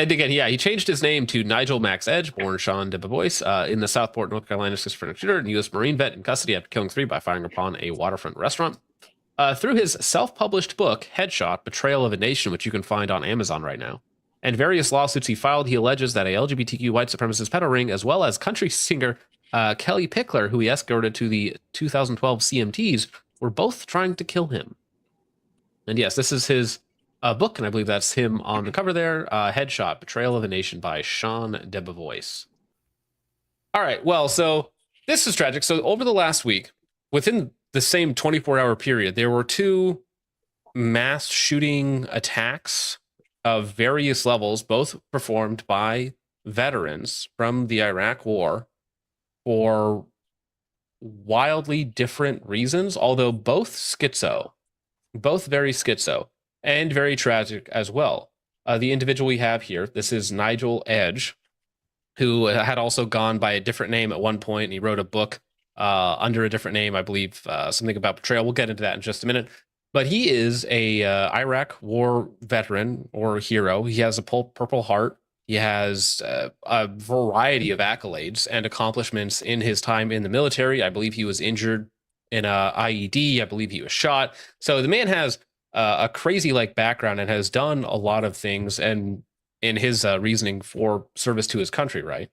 And again, yeah, he changed his name to Nigel Max Edge, born Sean DeBois, in the Southport, North Carolina schizophrenic shooter and U.S. Marine vet in custody after killing 3 by firing upon a waterfront restaurant. Through his self-published book, Headshot, Betrayal of a Nation, which you can find on Amazon right now, and various lawsuits he filed, he alleges that a LGBTQ white supremacist pedo ring, as well as country singer Kelly Pickler, who he escorted to the 2012 CMTs, were both trying to kill him. And yes, this is his book, and I believe that's him on the cover there. Headshot, Betrayal of a Nation by Sean DeBevoise. All right, well, so this is tragic. So over the last week, within the same 24-hour period, there were 2 mass shooting attacks of various levels, both performed by veterans from the Iraq War for wildly different reasons, although both very schizo, and very tragic as well. The individual we have here, this is Nigel Edge, who had also gone by a different name at one point, and he wrote a book under a different name, I believe, something about betrayal. We'll get into that in just a minute. But he is a Iraq war veteran or hero. He has a Purple Heart. He has a variety of accolades and accomplishments in his time in the military. I believe he was injured in a IED. I believe he was shot. So the man has a crazy background and has done a lot of things and in his reasoning for service to his country, right?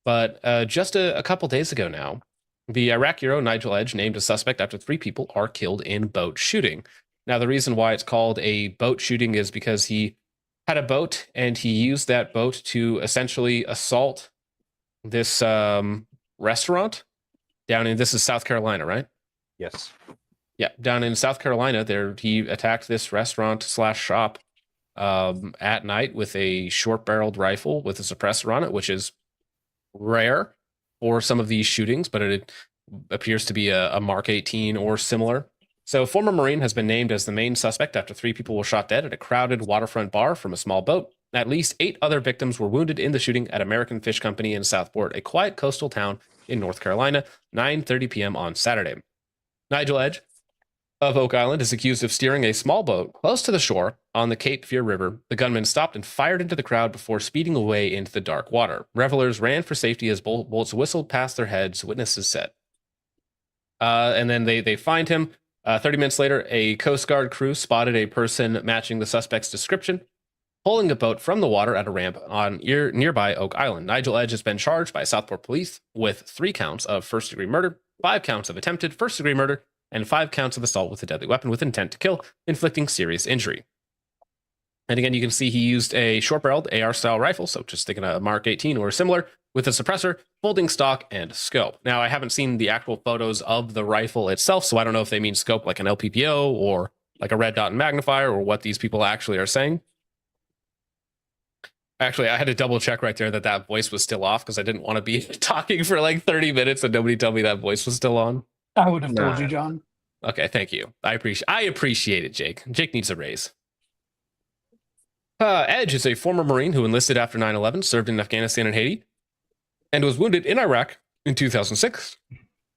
But just a couple days ago now, the Iraq hero Nigel Edge named a suspect after 3 people are killed in boat shooting. Now, the reason why it's called a boat shooting is because he had a boat and he used that boat to essentially assault this restaurant down in, this is South Carolina, right? Yes. Yeah, down in South Carolina, there he attacked this restaurant / shop at night with a short-barreled rifle with a suppressor on it, which is rare for some of these shootings, but it appears to be a Mark 18 or similar. So, a former Marine has been named as the main suspect after 3 people were shot dead at a crowded waterfront bar from a small boat. At least 8 other victims were wounded in the shooting at American Fish Company in Southport, a quiet coastal town in North Carolina, 9:30 p.m. on Saturday. Nigel Edge of Oak Island is accused of steering a small boat close to the shore on the Cape Fear River. The gunman stopped and fired into the crowd before speeding away into the dark water. Revelers ran for safety as bullets whistled past their heads, witnesses said. And then they find him. 30 minutes later, a Coast Guard crew spotted a person matching the suspect's description, pulling a boat from the water at a ramp on nearby Oak Island. Nigel Edge has been charged by Southport police with 3 counts of first-degree murder, 5 counts of attempted first-degree murder, and 5 counts of assault with a deadly weapon with intent to kill, inflicting serious injury. And again, you can see he used a short-barreled AR-style rifle, so just thinking a Mark 18 or similar, with a suppressor, folding stock, and scope. Now, I haven't seen the actual photos of the rifle itself, so I don't know if they mean scope like an LPPO or like a red dot and magnifier or what these people actually are saying. Actually, I had to double check right there that voice was still off because I didn't want to be talking for 30 minutes and nobody tell me that voice was still on. I would have told you, John. Okay, thank you. I appreciate it, Jake. Jake needs a raise. Edge is a former Marine who enlisted after 9/11, served in Afghanistan and Haiti, and was wounded in Iraq in 2006.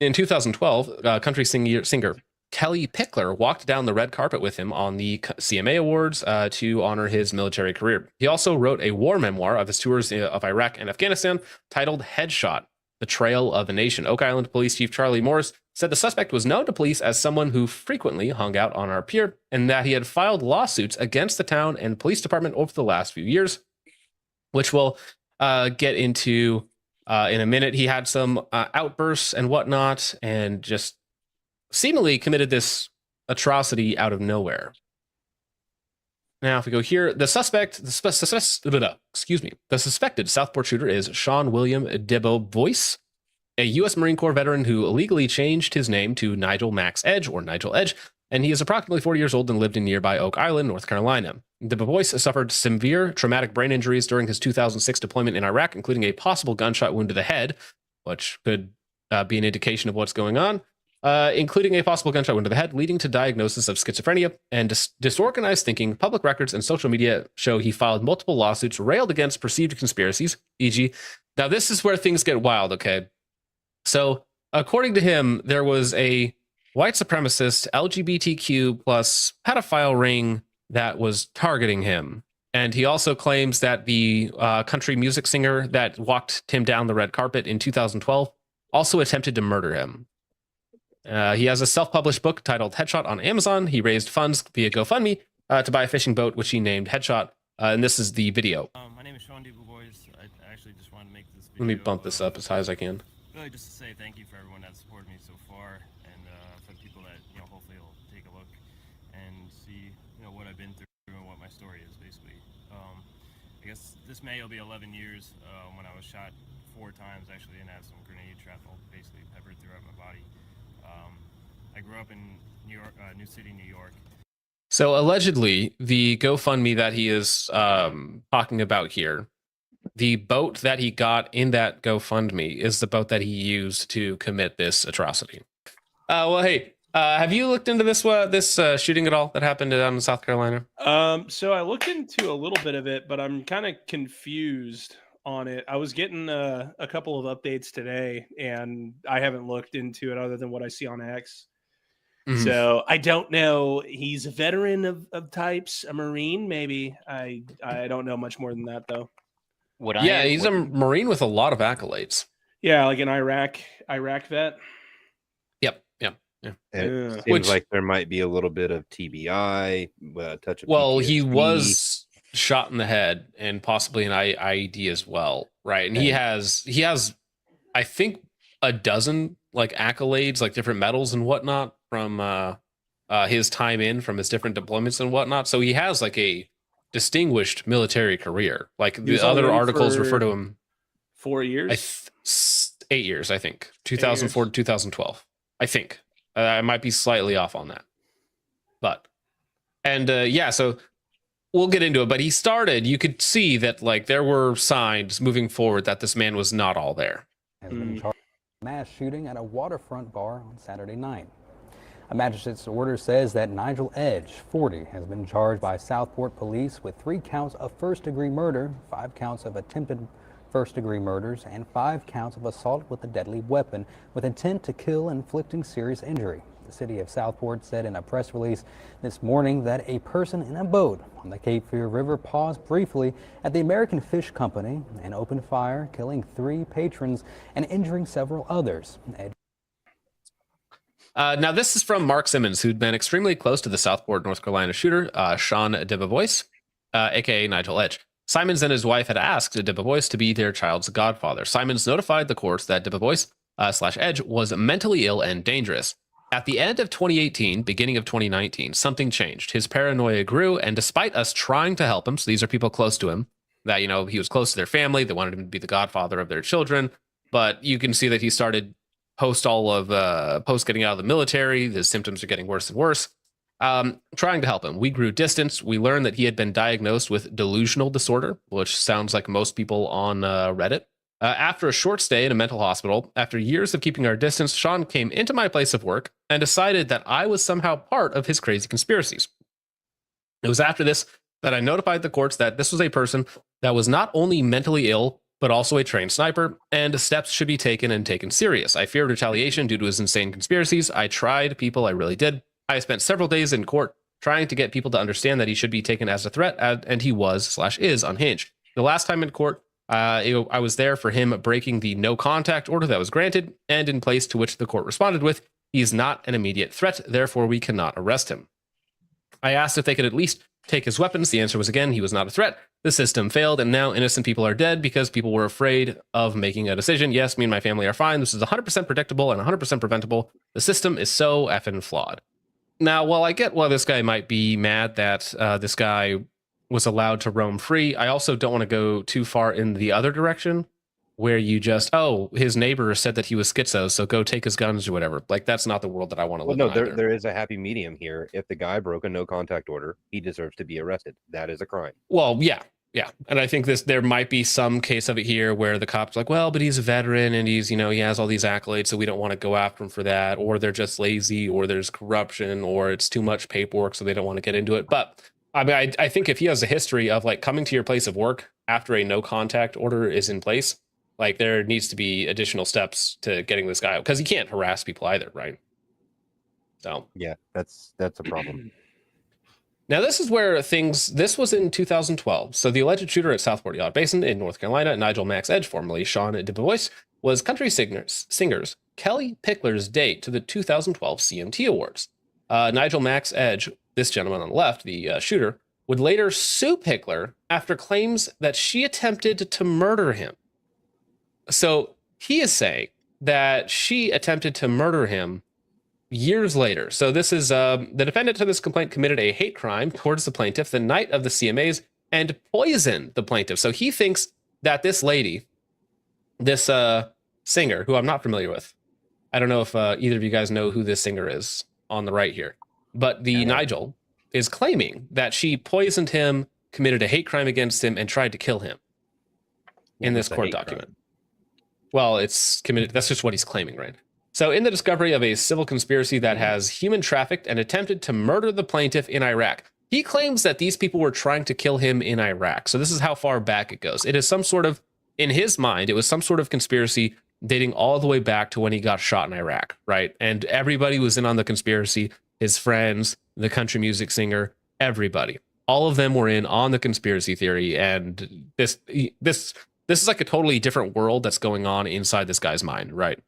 In 2012, country singer Kelly Pickler walked down the red carpet with him on the CMA Awards to honor his military career. He also wrote a war memoir of his tours of Iraq and Afghanistan titled Headshot, Betrayal of a Nation. Oak Island Police Chief Charlie Morris said the suspect was known to police as someone who frequently hung out on our pier and that he had filed lawsuits against the town and police department over the last few years, which we'll get into in a minute. He had some outbursts and whatnot and just seemingly committed this atrocity out of nowhere. Now, if we go here, the suspected Southport shooter is Sean William DeBevoise, a U.S. Marine Corps veteran who illegally changed his name to Nigel Max Edge, or Nigel Edge, and he is approximately 40 years old and lived in nearby Oak Island, North Carolina. DeBevoise suffered severe traumatic brain injuries during his 2006 deployment in Iraq, including a possible gunshot wound to the head, which could be an indication of what's going on, including a possible gunshot wound to the head, leading to diagnosis of schizophrenia and disorganized thinking. Public records and social media show he filed multiple lawsuits, railed against perceived conspiracies, e.g. Now, this is where things get wild, okay? So, according to him, there was a white supremacist LGBTQ plus pedophile ring that was targeting him. And he also claims that the country music singer that walked him down the red carpet in 2012 also attempted to murder him. He has a self-published book titled Headshot on Amazon. He raised funds via GoFundMe to buy a fishing boat, which he named Headshot. And this is the video. My name is Sean Boys. I actually just wanted to make this video. Let me bump this up as high as I can. Really just to say thank you for everyone that supported me so far, and for the people that, hopefully will take a look and see, what I've been through and what my story is, basically. I guess this May will be 11 years when I was shot 4 times, actually, and had some grenade shrapnel basically peppered throughout my body. I grew up in New City, New York. So allegedly, the GoFundMe that he is talking about here, the boat that he got in that GoFundMe is the boat that he used to commit this atrocity. Well, hey, have you looked into this shooting at all that happened down in South Carolina? So I looked into a little bit of it, but I'm kind of confused on it. I was getting a couple of updates today, and I haven't looked into it other than what I see on X. Mm-hmm. So I don't know. He's a veteran of types, a Marine, maybe. I don't know much more than that, though. He's a Marine with a lot of accolades. Yeah, like an Iraq vet. Yep. It seems like there might be a little bit of TBI, touch of Well, PTSD. he was shot in the head and possibly an IED as well, right? And he has, I think, a dozen like accolades, like different medals and whatnot from his time from his different deployments and whatnot. So he has like a distinguished military career. Like the other articles refer to him 4 years, 8 years, I think, 2004 to 2012. I think I might be slightly off on that, but so we'll get into it. But he started. You could see that like there were signs moving forward that this man was not all there. Has been charged with a mass shooting at a waterfront bar on Saturday night. A magistrate's order says that Nigel Edge, 40, has been charged by Southport police with 3 counts of first-degree murder, 5 counts of attempted first-degree murders, and 5 counts of assault with a deadly weapon with intent to kill, inflicting serious injury. The city of Southport said in a press release this morning that a person in a boat on the Cape Fear River paused briefly at the American Fish Company and opened fire, killing 3 patrons and injuring several others. Now, this is from Mark Simmons, who'd been extremely close to the Southport, North Carolina shooter, Sean Debevoise, a.k.a. Nigel Edge. Simons and his wife had asked Debevoise to be their child's godfather. Simons notified the courts that Debevoise / Edge was mentally ill and dangerous. At the end of 2018, beginning of 2019, something changed. His paranoia grew, and despite us trying to help him, so these are people close to him, that, he was close to their family, they wanted him to be the godfather of their children, but you can see that he started post getting out of the military, his symptoms are getting worse and worse. Trying to help him. We grew distance. We learned that he had been diagnosed with delusional disorder, which sounds like most people on Reddit. After a short stay in a mental hospital, after years of keeping our distance, Sean came into my place of work and decided that I was somehow part of his crazy conspiracies. It was after this that I notified the courts that this was a person that was not only mentally ill, but also a trained sniper, and steps should be taken and taken serious. I feared retaliation due to his insane conspiracies. I tried people, I really did. I spent several days in court trying to get people to understand that he should be taken as a threat, and he was / is unhinged. The last time in court, I was there for him breaking the no contact order that was granted and in place, to which the court responded with, "He is not an immediate threat, therefore we cannot arrest him." I asked if they could at least take his weapons. The answer was again, he was not a threat. The system failed, and now innocent people are dead because people were afraid of making a decision. Yes, me and my family are fine. This is 100% predictable and 100% preventable. The system is so effing flawed. Now, while I get why this guy might be mad that this guy was allowed to roam free, I also don't want to go too far in the other direction, where you just, his neighbor said that he was schizo, so go take his guns or whatever. Like, that's not the world that I want to live in. No, there is a happy medium here. If the guy broke a no contact order, he deserves to be arrested. That is a crime. Well, yeah. And I think there might be some case of it here where the cop's like, well, but he's a veteran and he's, he has all these accolades, so we don't want to go after him for that. Or they're just lazy, or there's corruption, or it's too much paperwork, so they don't want to get into it. But I mean, I think if he has a history of like coming to your place of work after a no contact order is in place, like there needs to be additional steps to getting this guy out, because he can't harass people either, right? So yeah, that's a problem. Now, this is where this was in 2012. So the alleged shooter at Southport Yacht Basin in North Carolina, Nigel Max Edge, formerly Sean DeBois, was country singers Kelly Pickler's date to the 2012 CMT Awards. Nigel Max Edge, this gentleman on the left, the shooter, would later sue Pickler after claims that she attempted to murder him. So he is saying that she attempted to murder him years later. So this is the defendant to this complaint committed a hate crime towards the plaintiff the night of the CMAs and poisoned the plaintiff. So he thinks that this lady, this singer, who I'm not familiar with, I don't know if either of you guys know who this singer is on the right here, but the Nigel is claiming that she poisoned him, committed a hate crime against him, and tried to kill him in this court document. Well, it's committed. That's just what he's claiming, right? So in the discovery of a civil conspiracy that has human trafficked and attempted to murder the plaintiff in Iraq, he claims that these people were trying to kill him in Iraq. So this is how far back it goes. It is some sort of, in his mind, it was some sort of conspiracy dating all the way back to when he got shot in Iraq, right? And everybody was in on the conspiracy, his friends, the country music singer, everybody. All of them were in on the conspiracy theory, and this is like a totally different world that's going on inside this guy's mind, right?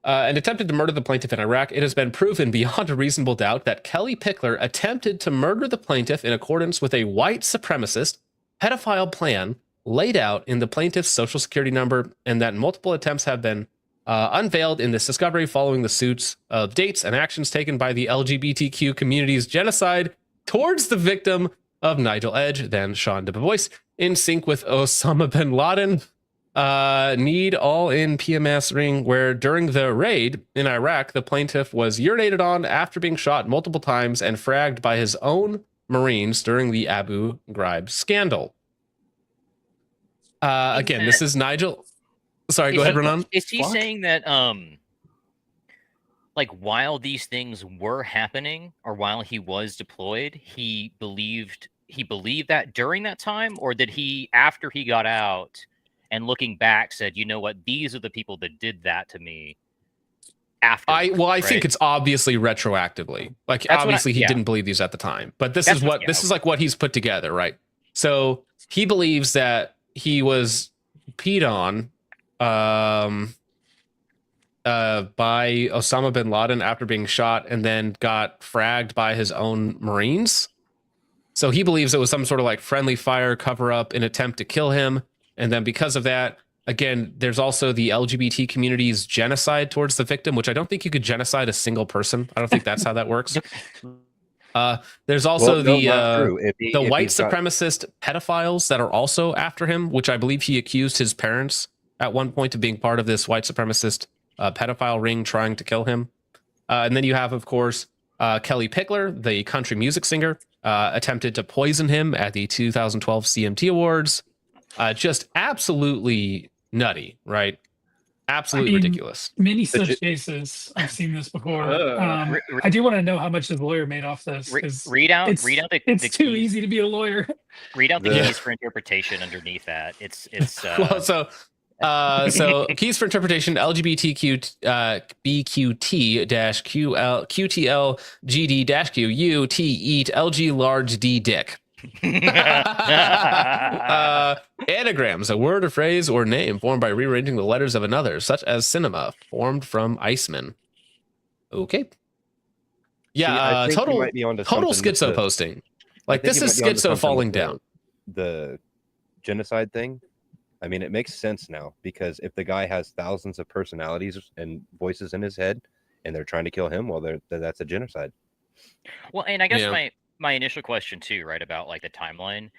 And attempted to murder the plaintiff in Iraq, it has been proven beyond a reasonable doubt that Kelly Pickler attempted to murder the plaintiff in accordance with a white supremacist pedophile plan laid out in the plaintiff's social security number, and that multiple attempts have been unveiled in this discovery following the suits of dates and actions taken by the LGBTQ community's genocide towards the victim of Nigel Edge, then Sean DeBois, in sync with Osama bin Laden. Need all in PMS ring, where during the raid in Iraq, the plaintiff was urinated on after being shot multiple times and fragged by his own Marines during the Abu Ghraib scandal. Again, this is Nigel. Sorry, go ahead, Renan. Is he saying that, like, while these things were happening or while he was deployed, he believed that during that time, or did he, after he got out and looking back, said, you know what, these are the people that did that to me after? I think it's obviously retroactively. Like, That's obviously he didn't believe these at the time, but this is like what he's put together, right? So he believes that he was peed on by Osama bin Laden after being shot and then got fragged by his own Marines. So he believes it was some sort of like friendly fire cover up in attempt to kill him. And then because of that, again, there's also the LGBT community's genocide towards the victim, which I don't think you could genocide a single person. I don't think that's how that works. There's also the white supremacist pedophiles that are also after him, which I believe he accused his parents at one point of being part of this white supremacist pedophile ring trying to kill him. And then you have, of course, Kelly Pickler, the country music singer, attempted to poison him at the 2012 CMT Awards. Just absolutely nutty, right? Absolutely ridiculous. Many such cases. I've seen this before. I do want to know how much his lawyer made off this. Read out It's the too keys. easy to be a lawyer. Read out the keys for interpretation underneath that. It's Well, so keys for interpretation: LGBTQ BQT dash QTL GD dash Q U T eat LG large D dick. Anagrams, a word, a phrase, or name formed by rearranging the letters of another, such as cinema, formed from Iceman. Okay. Yeah, total schizo posting. Like, this is schizo falling down. The genocide thing, I mean, it makes sense now, because if the guy has thousands of personalities and voices in his head and they're trying to kill him, well, that's a genocide. Well, and I guess my initial question too, right, about like the timeline,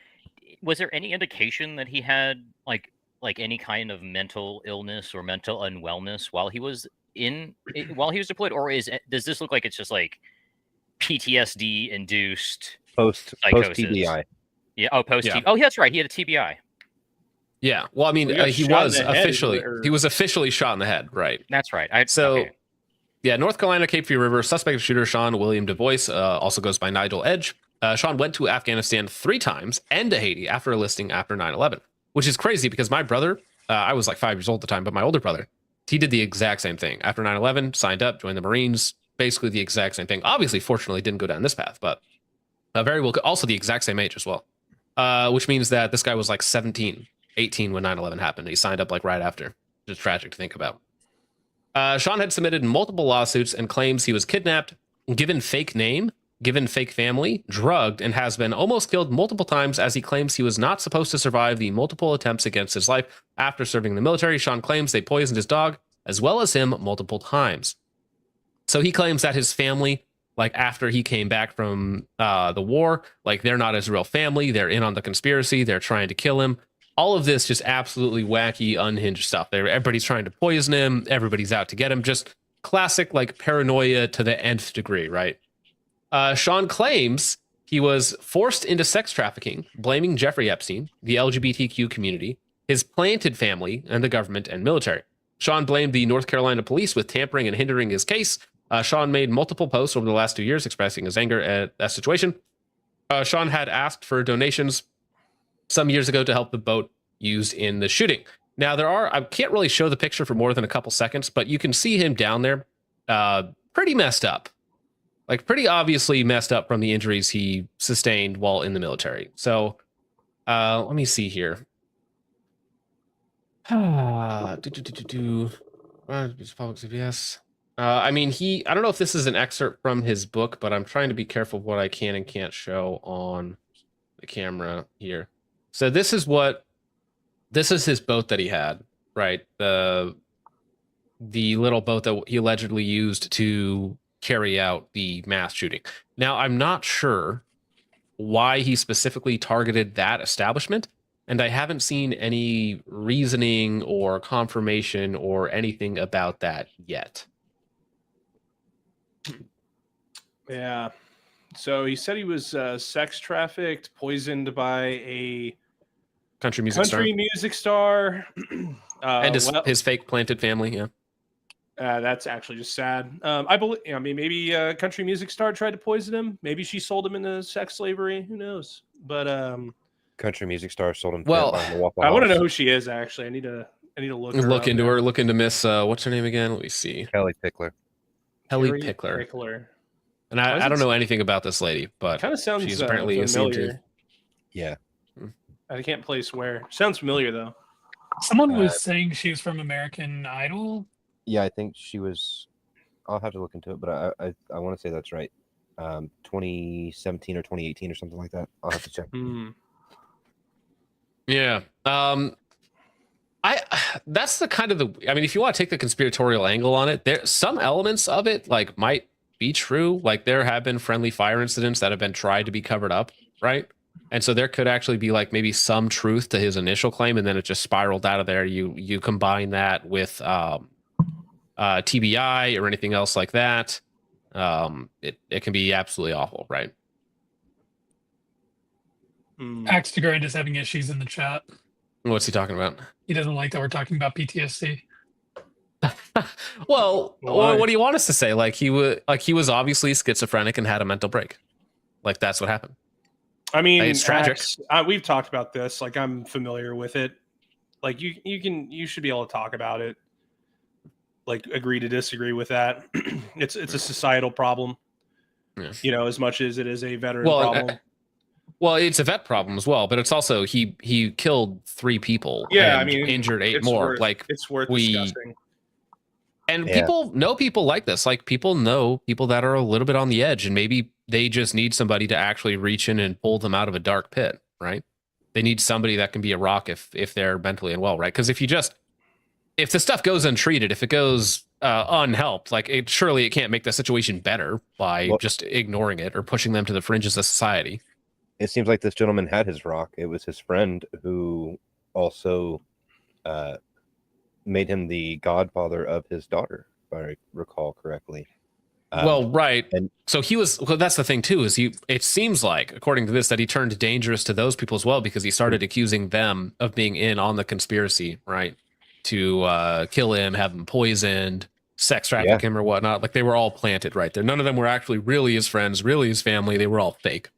was there any indication that he had like any kind of mental illness or mental unwellness while he was deployed, or does this look like it's just like PTSD induced post TBI? Yeah. Oh, post. Yeah. Oh, yeah, that's right. He had a TBI. Yeah. Well, I mean, he was officially shot in the head, right? That's right. Yeah, North Carolina, Cape Fear River, suspect shooter Sean William DeBois, also goes by Nigel Edge. Sean went to Afghanistan 3 times and to Haiti after enlisting after 9/11, which is crazy because my brother, I was like 5 years old at the time, but my older brother, he did the exact same thing. After 9/11, signed up, joined the Marines, basically the exact same thing. Obviously, fortunately, didn't go down this path, but Very well, also the exact same age as well, which means that this guy was like 17, 18 when 9/11 happened. He signed up like right after. It's tragic to think about. Sean had submitted multiple lawsuits and claims he was kidnapped, given fake name, given fake family, drugged, and has been almost killed multiple times, as he claims he was not supposed to survive the multiple attempts against his life after serving in the military. Sean claims they poisoned his dog as well as him multiple times. So he claims that his family, like after he came back from the war, like they're not his real family. They're in on the conspiracy. They're trying to kill him. All of this just absolutely wacky, unhinged stuff. Everybody's trying to poison him. Everybody's out to get him. Just classic like paranoia to the nth degree, right? Sean claims he was forced into sex trafficking, blaming Jeffrey Epstein, the LGBTQ community, his planted family, and the government and military. Sean blamed the North Carolina police with tampering and hindering his case. Sean made multiple posts over the last 2 years expressing his anger at that situation. Sean had asked for donations some years ago to help the boat used in the shooting. Now, I can't really show the picture for more than a couple seconds, but you can see him down there pretty messed up. Like pretty obviously messed up from the injuries he sustained while in the military. So let me see here. Public CBS. I mean, I don't know if this is an excerpt from his book, but I'm trying to be careful of what I can and can't show on the camera here. So this is his boat that he had, right? The little boat that he allegedly used to carry out the mass shooting. Now, I'm not sure why he specifically targeted that establishment, and I haven't seen any reasoning or confirmation or anything about that yet. Yeah. So he said he was sex trafficked, poisoned by a Country music star. And his fake planted family, yeah. That's actually just sad. I believe. I mean, maybe a country music star tried to poison him. Maybe she sold him into sex slavery. Who knows? But country music star sold him. Well, I want to know who she is. Actually, I need to look into her. Look into Miss. What's her name again? Let me see. Kelly Pickler. Kelly Pickler. And I don't know anything about this lady, but kind of sounds she's apparently familiar. Yeah. I can't place where. Sounds familiar though. Someone was saying she was from American Idol. Yeah, I think she was. I'll have to look into it, but I want to say that's right. 2017 or 2018 or something like that. I'll have to check. Yeah. That's the kind of I mean, if you want to take the conspiratorial angle on it, there some elements of it like might be true. Like there have been friendly fire incidents that have been tried to be covered up, right? And so there could actually be like maybe some truth to his initial claim, and then it just spiraled out of there. You combine that with TBI or anything else like that. It can be absolutely awful, right? Axe to Grind is having issues in the chat. What's he talking about? He doesn't like that we're talking about PTSD. Well, what do you want us to say? Like he was obviously schizophrenic and had a mental break. Like that's what happened. I mean, it's tragic. We've talked about this. Like I'm familiar with it. Like you should be able to talk about it. Like agree to disagree with that. It's a societal problem. Yeah. You know, as much as it is a veteran problem. Well, it's a vet problem as well, but it's also he killed 3 people. Yeah, and I mean, injured 8 more. It's worth discussing. And people know people like this. Like people know people that are a little bit on the edge, and maybe they just need somebody to actually reach in and pull them out of a dark pit, right? They need somebody that can be a rock if they're mentally unwell, right? Because if the stuff goes untreated, if it goes unhelped, like surely it can't make the situation better by just ignoring it or pushing them to the fringes of society. It seems like this gentleman had his rock. It was his friend who also made him the godfather of his daughter, if I recall correctly. Well, right. And so that's the thing too, is it seems like, according to this, that he turned dangerous to those people as well, because he started accusing them of being in on the conspiracy, right? To kill him, have him poisoned, sex traffic him or whatnot. Like they were all planted right there. None of them were actually really his friends, really his family. They were all fake.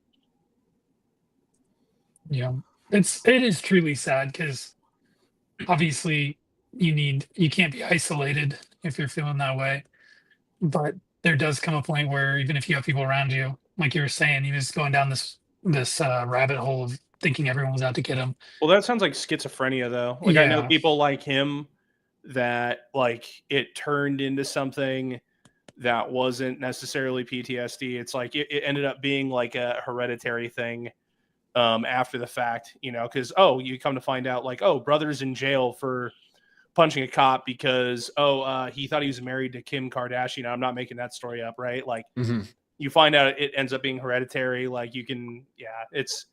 Yeah, it is truly sad because obviously you can't be isolated if you're feeling that way, but there does come a point where even if you have people around you, like you were saying, he was going down this rabbit hole of thinking everyone was out to get him. Well, that sounds like schizophrenia, though. Like I know Yeah. people like him that like it turned into something that wasn't necessarily PTSD. It's like it ended up being like a hereditary thing after the fact, you know, because you come to find out like, brother's in jail for punching a cop because he thought he was married to Kim Kardashian. I'm not making that story up, right? Like you find out it ends up being hereditary. Like you can, it's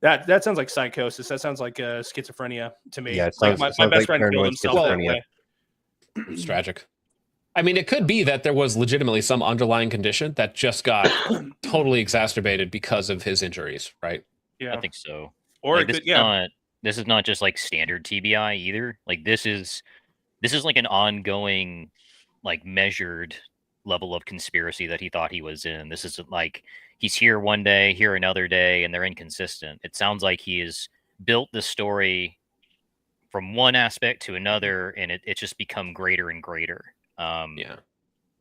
that sounds like psychosis. That sounds like schizophrenia to me. Yeah, it like sounds my best like friend killed paranoid himself that schizophrenia. way. It's tragic. I mean, it could be that there was legitimately some underlying condition that just got totally exacerbated because of his injuries, right? Yeah, I think so. or Like, it could, this is not just like standard TBI either. Like this is like an ongoing, like measured level of conspiracy that he thought he was in. This isn't like he's here one day, here another day, and they're inconsistent. It sounds like he has built the story from one aspect to another, and it's just become greater and greater. Yeah.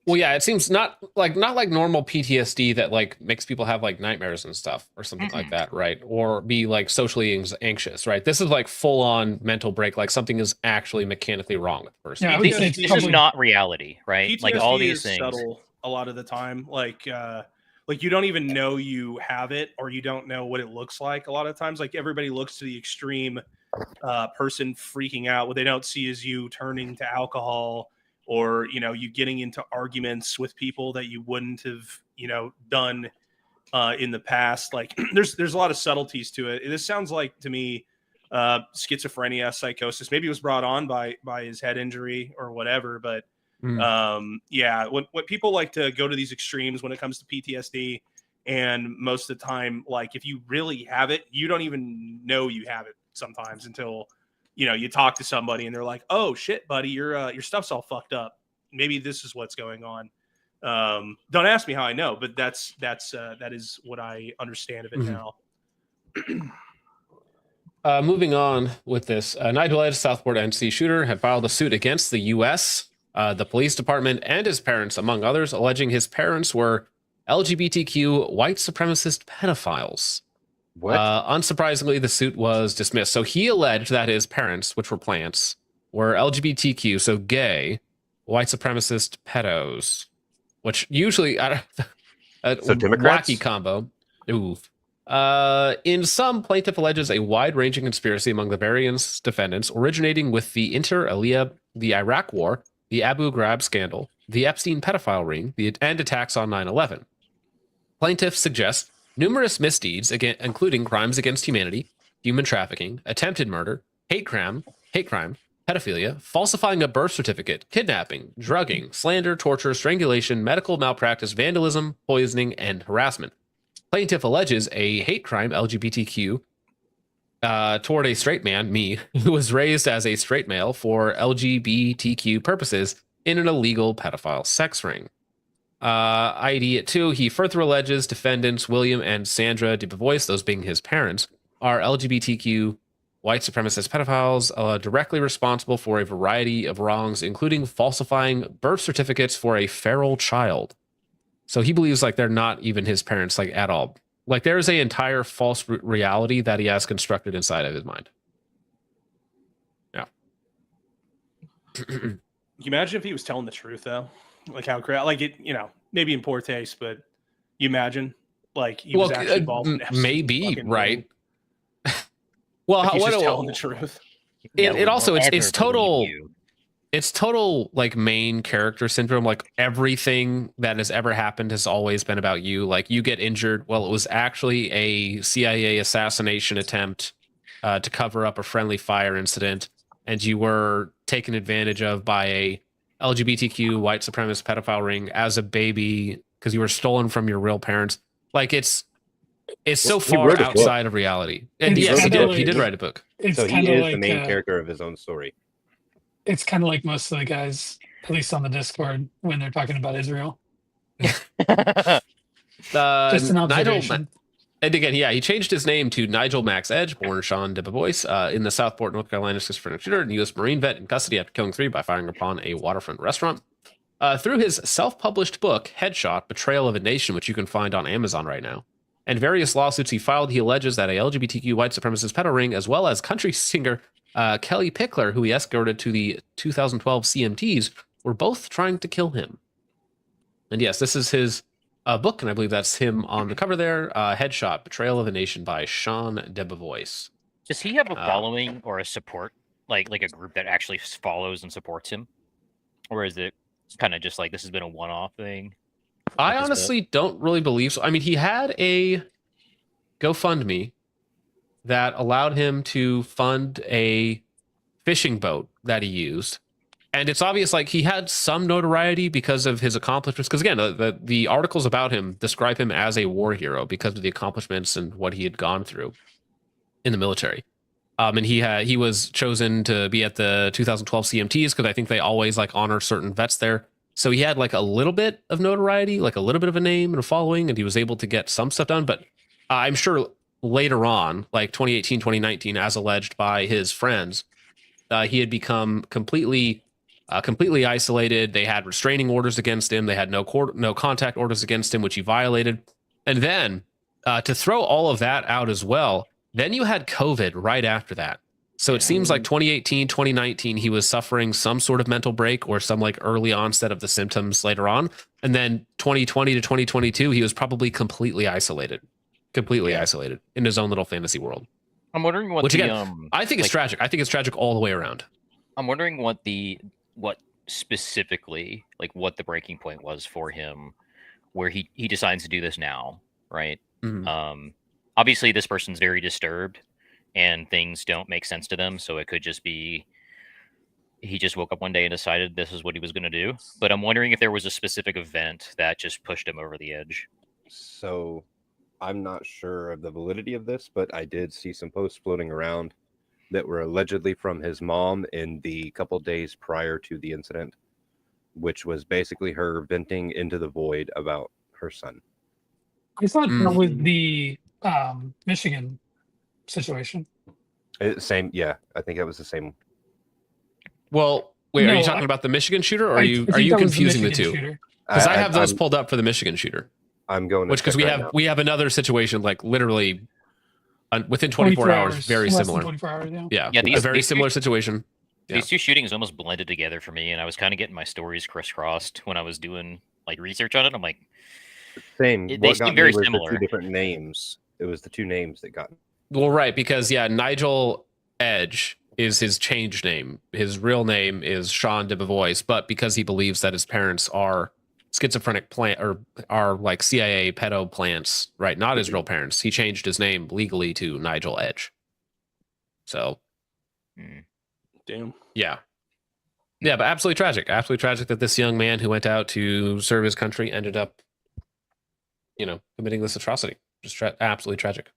Well, yeah, it seems not like normal PTSD that like makes people have like nightmares and stuff or something like that, right? Or be like socially anxious, right? This is like full on mental break, like something is actually mechanically wrong with the person. Yeah, I would PTSD say it's is This is probably not reality, right? PTSD Like all these is things. subtle a lot of the time. Like you don't even know you have it, or you don't know what it looks like. A lot of times, like everybody looks to the extreme person freaking out. What they don't see is you turning to alcohol, or you getting into arguments with people that you wouldn't have done in the past. Like there's a lot of subtleties to it. This sounds like to me schizophrenia, psychosis. Maybe it was brought on by his head injury or whatever, but when people like to go to these extremes when it comes to PTSD, and most of the time, like if you really have it, you don't even know you have it sometimes until you talk to somebody and they're like, "Oh shit, buddy, your stuff's all fucked up. Maybe this is what's going on." Don't ask me how I know, but that is what I understand of it now. Moving on with this, Nigel Edge, Southport NC shooter, had filed a suit against the U.S., the police department, and his parents, among others, alleging his parents were LGBTQ white supremacist pedophiles. What? Unsurprisingly, the suit was dismissed. So he alleged that his parents, which were plants, were LGBTQ, so gay, white supremacist pedos, which usually a So Democrats? wacky combo. Oof. In some, plaintiff alleges a wide-ranging conspiracy among the various defendants, originating with the Inter Alia, the Iraq War, the Abu Ghraib scandal, the Epstein pedophile ring, and attacks on 9/11. Plaintiffs suggest numerous misdeeds, including crimes against humanity, human trafficking, attempted murder, hate crime, pedophilia, falsifying a birth certificate, kidnapping, drugging, slander, torture, strangulation, medical malpractice, vandalism, poisoning, and harassment. Plaintiff alleges a hate crime LGBTQ toward a straight man, me, who was raised as a straight male for LGBTQ purposes in an illegal pedophile sex ring. ID at 2, he further alleges defendants William and Sandra DeBevoise, those being his parents, are LGBTQ white supremacist pedophiles directly responsible for a variety of wrongs, including falsifying birth certificates for a feral child. So he believes like they're not even his parents, like at all. Like there is an entire false reality that he has constructed inside of his mind. Yeah. Can you imagine if he was telling the truth though? Like how like it, maybe in poor taste, but you imagine like he was actually involved in maybe, right? Well, like he's just telling the truth. It also it's total. It's total like main character syndrome. Like everything that has ever happened has always been about you. Like you get injured. Well, it was actually a CIA assassination attempt to cover up a friendly fire incident, and you were taken advantage of by a LGBTQ white supremacist pedophile ring as a baby because you were stolen from your real parents. Like it's so far outside of reality. And yes, he did write a book. So he is the main character of his own story. It's kind of like most of the guys, at least on the Discord, when they're talking about Israel. Just an observation. And again, yeah, he changed his name to Nigel Max Edge, born Sean DeBevoise, in the Southport, North Carolina schizophrenic shooter and U.S. Marine vet in custody after killing 3 by firing upon a waterfront restaurant. Through his self-published book, Headshot, Betrayal of a Nation, which you can find on Amazon right now, and various lawsuits he filed, he alleges that a LGBTQ white supremacist pedo ring, as well as country singer Kelly Pickler, who he escorted to the 2012 CMTs, were both trying to kill him. And yes, this is his book, and I believe that's him on the cover there. Headshot, Betrayal of a Nation by Sean Debevoise. Does he have a following or a support, like a group that actually follows and supports him? Or is it kind of just like this has been a one-off thing? I honestly don't really believe so. I mean, he had a GoFundMe that allowed him to fund a fishing boat that he used. And it's obvious like he had some notoriety because of his accomplishments. Because again, the articles about him describe him as a war hero because of the accomplishments and what he had gone through in the military. And he was chosen to be at the 2012 CMTs because I think they always like honor certain vets there. So he had like a little bit of notoriety, like a little bit of a name and a following, and he was able to get some stuff done. But I'm sure later on, like 2018, 2019, as alleged by his friends, he had become completely isolated. They had restraining orders against him. They had no contact orders against him, which he violated. And then to throw all of that out as well, then you had COVID right after that. So it seems like 2018, 2019, he was suffering some sort of mental break or some like early onset of the symptoms later on. And then 2020 to 2022, he was probably completely isolated in his own little fantasy world. I'm wondering what I think it's tragic. I think it's tragic all the way around. I'm wondering what specifically, like what the breaking point was for him where he decides to do this now, right? Mm-hmm. Obviously this person's very disturbed and things don't make sense to them, so it could just be he just woke up one day and decided this is what he was going to do. But I'm wondering if there was a specific event that just pushed him over the edge. So I'm not sure of the validity of this, but I did see some posts floating around that were allegedly from his mom in the couple days prior to the incident, which was basically her venting into the void about her son. I thought that was the Michigan situation. Same, yeah. I think that was the same. Well, wait, are you talking about the Michigan shooter, or are you confusing the two? Because I have those pulled up for the Michigan shooter. I'm going to because we have another situation like literally within 24 hours, very similar. 24 hours, yeah, a very similar situation. These two shootings almost blended together for me, and I was kind of getting my stories crisscrossed when I was doing like research on it. I'm like, same. They seem very similar. The two different names. It was the two names that got. Well, right, because Nigel Edge is his changed name. His real name is Sean Debevoise, but because he believes that his parents are schizophrenic or are like CIA pedo plants, right? Not his real parents. He changed his name legally to Nigel Edge. So, damn. Yeah, but absolutely tragic. Absolutely tragic that this young man who went out to serve his country ended up, committing this atrocity. Just absolutely tragic.